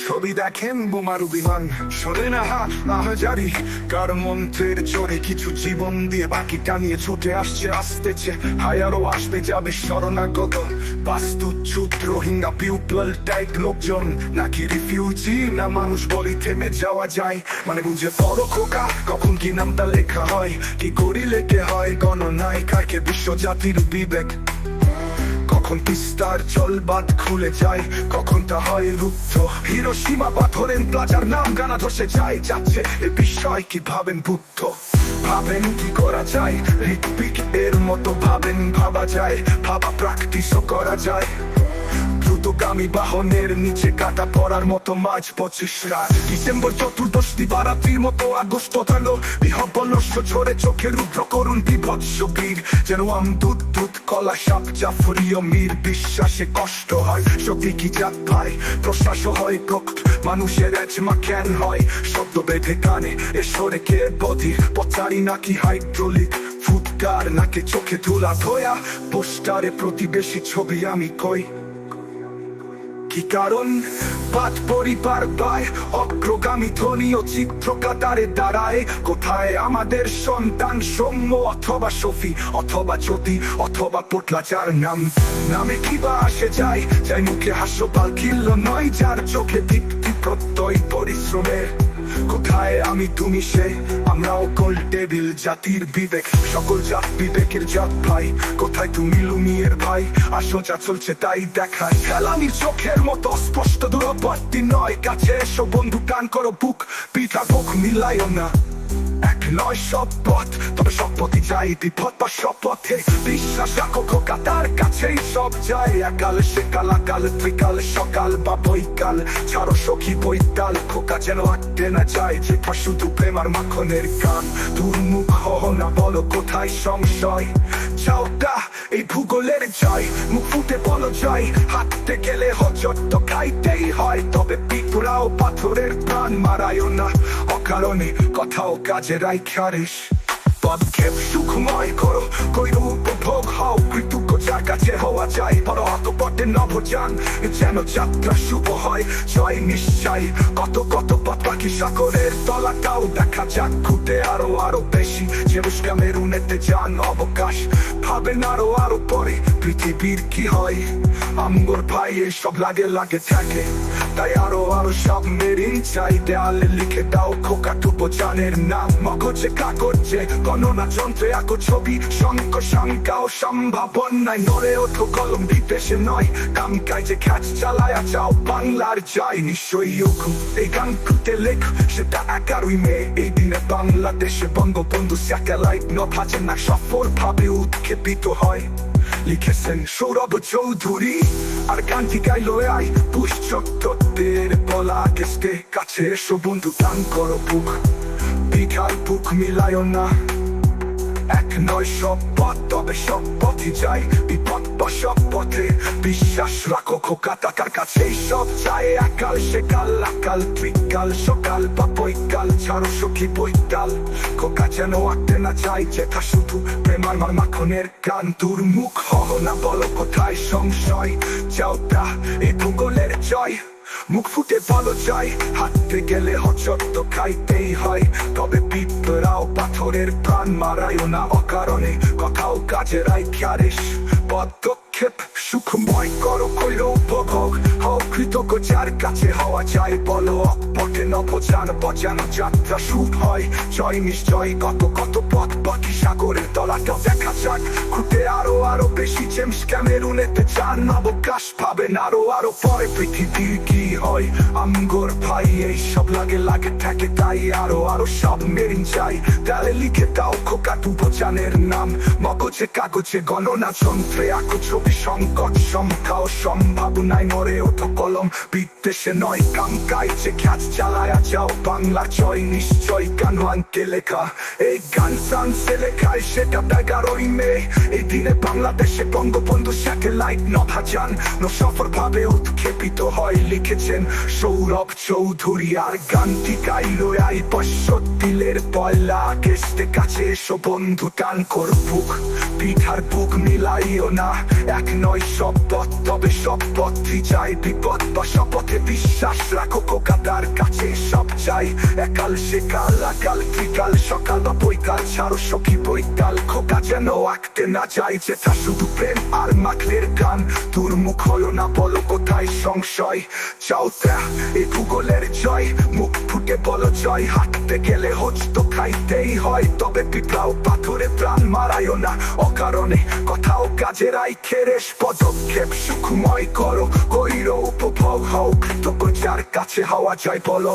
ছবি দেখেন বোমারু বিমান সরে না জারি কার মন্ত্রের চোরে কিছু জীবন দিয়ে বাকিটা নিয়ে ছুটে আসছে আসতেছে হায়ারও আসবে যাবে শরণাগত বাস্তুচ্যুত রোহিঙ্গা পিউপল টাইপ লোকজন নাকি রিফিউজি না মানুষ বলি থেমে যাওয়া যায় মানে বুঝে বড় খোকা কখন কি নামটা লেখা হয় কি করি লেখে হয় গণনায় কাকে বিশ্বজাতির বিবেক কখন তিস্তার জলবাদ খুলে যায় কখন তা হয় রুদ্ধ হিরোশিমা পাথরের প্লাজার নাম গানা ধসে যায় যাচ্ছে এ বিষয় কি ভাবেন বুদ্ধ ভাবেন কি করা যায় ঋত্বিক এর মতো ভাবেন ভাবা যায় ভাবা প্র্যাকটিসও করা যায় দ্রুতগামী বাহনের নিচে কাটা পড়ার মতো মাঝ 25 রাত ডিসেম্বর চতুর্দশ দিবারাত্রির মতো আগস্ট হলো বিহবলস্য ঝরে চোখে রুদ্র করুন বিভৎস বীর যেন দুধ দুধ কলা সাপ জাফরীয় মীর বিশ্বাসে কষ্ট হয় শক্তি কি জাত ভাই প্রশ্বাস হয় প্রকট মানুষের এজমা কেন হয় শব্দ বেঁধে কানে এসরে কে বধির পচারি নাকি হাইড্রোলিক ফুটকার নাকি চোখে ধুলা ধোয়া পোস্টারে প্রতিবেশী ছবি আমি কই কি কারণ পাঠ পরিবার পায় অগ্রগামী ধ্বনি ও চিত্রকাতারে দাঁড়ায় কোথায় আমাদের সন্তান সৌম্য অথবা শফি অথবা জ্যোতি অথবা পোটলা যার নামে কি বা আসে যায় যাই মুখে হাস্যপাল খিল্ল নয় যার চোখে দীপ্তি প্রত্যয় পরিশ্রমের কোথায় আমি তুমি সে আমরাও গোল টেবিল জাতির বিবেক সকল জাত বিবেকের জাত ভাই কোথায় তুমি লুমিয়ের ভাই আসো যা চলছে তাই দেখায় খেলানির চোখের মতো স্পষ্ট দূরবর্তী নয় কাছে এসো বন্ধু কান করো বুক পিঠা বুক মিলাইও না এক নয় সব পথ তবে সব পথই যাই বিপদ বা শপথে বিশ্বাস রাখো খোকা তার কাছেই সব যায় একালে সেকাল আকালে ত্রিকালে সকাল বা বৈকাল ছাড়ো সখী বৈতাল খোকা যেন আটকে না যায় যেটা শুধু প্রেম আর মাখনের গান দুর্মুখ হও না বলো কোথায় সংশয় যাওটা এই ভূগোলের জয় মুখ ফুটে বলো জয় হাঁটতে গেলে হজট তো খাইতেই হয় তবে পিঁপড়াও পাথরের প্রাণ মারায়ও না অকারণে কথাও কাজে রাইখারিস পদক্ষেপ সুখময় করো কইরো উপভোগ হও কৃতজ্ঞ যার কাছে হওয়া যায় বড় অতপটে নভোযান যেন যাত্রা শুভ হয় জয় নিশ্চয় কত কত পথ পাখি সাগরের তলাটাও দেখা যাক ঘুটে আরো বেশি জেরুসালেমের উন্নতে যান অবকাশ ভাবেন আরো পরে পৃথিবীর কি হয় আমগোর ভাই এসব লাগে থাকে তাই আরো সব মেরিন চাই দেয়ালে লিখে দাও খোকা টুপো জানের নাম মগজে কাগজে গণনা যন্ত্রে আঁকো ছবি শঙ্কা ও সম্ভাবনায় নড়ে ওঠো কলম বিদেশে নয় কামকায় যে খ্যাচ চালায় যাও বাংলার যাই নিশ্চয়ই এই গান খুঁতে লেখ সেটা 11 মে এই দিনে বাংলাদেশে বঙ্গবন্ধু স্যাটেলাইট নভাজে না সফল ভাবে উৎক্ষেপিত হয় লিখেছেন সৌরভ চৌধুরী আর গানটি গাইলো আই পুষ্চত্তদের বলা কেসকে কাছে এসো বন্ধু গান করো বুক পিঠার বুক মিলায়ও না এক নয় সব পথ তবে সব পথই যাই বিপদ বা সব পথে বিশ্বাস রাখো খোকা তার কাছেই সব যায় একাল সেকাল আকাল ত্রিকাল সকাল বা বৈকাল ছাড়ো সখী বৈতাল খোকা যেন আটতে না চাই যেটা শুধু প্রেমার মাখনের গান দুর্মুখ হও না বলো কোথায় সংশয় যাওটা এই ভূগোলের জয় মুখ ফুটে বলো যায় হাঁটতে গেলে হজট তো খাইতেই হয় তবে পিঁপড়াও পাথরের প্রাণ মারায়ও না অকারণে কথাও কাজে রাইখারিস পদক্ষেপ সুখময় করো কইরো উপভোগ হও কৃতজ্ঞ যার কাছে হওয়া যায় বলো অকপটে নভোযান বজানো যাত্রা শুভ হয় জয় নিশ্চয় কত কত পথ বাকি সাগরের তলাটা দেখা যাক খুঁটে আরো বেশি জেমস ক্যামেরুনেতে যান অবকাশ পাবেন আরো পরে পৃথিবীর কি হয় আমগোর ভাই এই সব লাগে থাকে তাই আরো সব মেরিন চাই তাহলে লিখে দাও খোকা টুপো জানের নাম মগজে কাগজে গণনা যন্ত্রে আঁকো ছবি সংকট সংখ্যা ও সম্ভাবনায় নড়ে ওঠো কলম বিদ্বেষে নয় কামকায় যে খ্যাচ চালায় যাও বাংলা জয় নিশ্চয় গানওয়ানকে লেখা এই গান ফ্রান্সে লেখায় সেটা 11 মে এই দিনে বাংলাদেশে বঙ্গবন্ধু স্যাটেলাইট নভাযান সফল ভাবে উৎক্ষেপিত হয় লিখেছেন সৌরভ চৌধুরী আর গানটি গাইলো আই 65 পয়লা আগস্টে কাছে এসো বন্ধু গান কর বুক পিঠার বুক মিলাইও না এক নয় সব পথ, তবে সব পথই যায় বিপদ বা শপথে বিশ্বাস রাখো কোকাদার কাছে সব চাই একাল সেকাল আকাল ত্রিকাল সকাল বা বৈকাল ছাড়ো সখী বৈকাল খোকা যেন আঁকতে না যায় যেটা শুধু প্রেম আর মাখলের গান তোর মুখ হলো না বলো কোথায় সংশয় চাও তা এই ভূগোলের জয় মুখ ফুটে বলো জয় হাঁটতে গেলে হোচ তো খাইতেই হয় তবে পিঁপড়াও পাথরে প্রাণ মারায়ও না অকারণে কথাও কাজের আইখে রেশ পদক্ষেপ সুখময় করো কইরো উপভোগ হও কৃতজ্ঞ যার কাছে হওয়া যায় বলো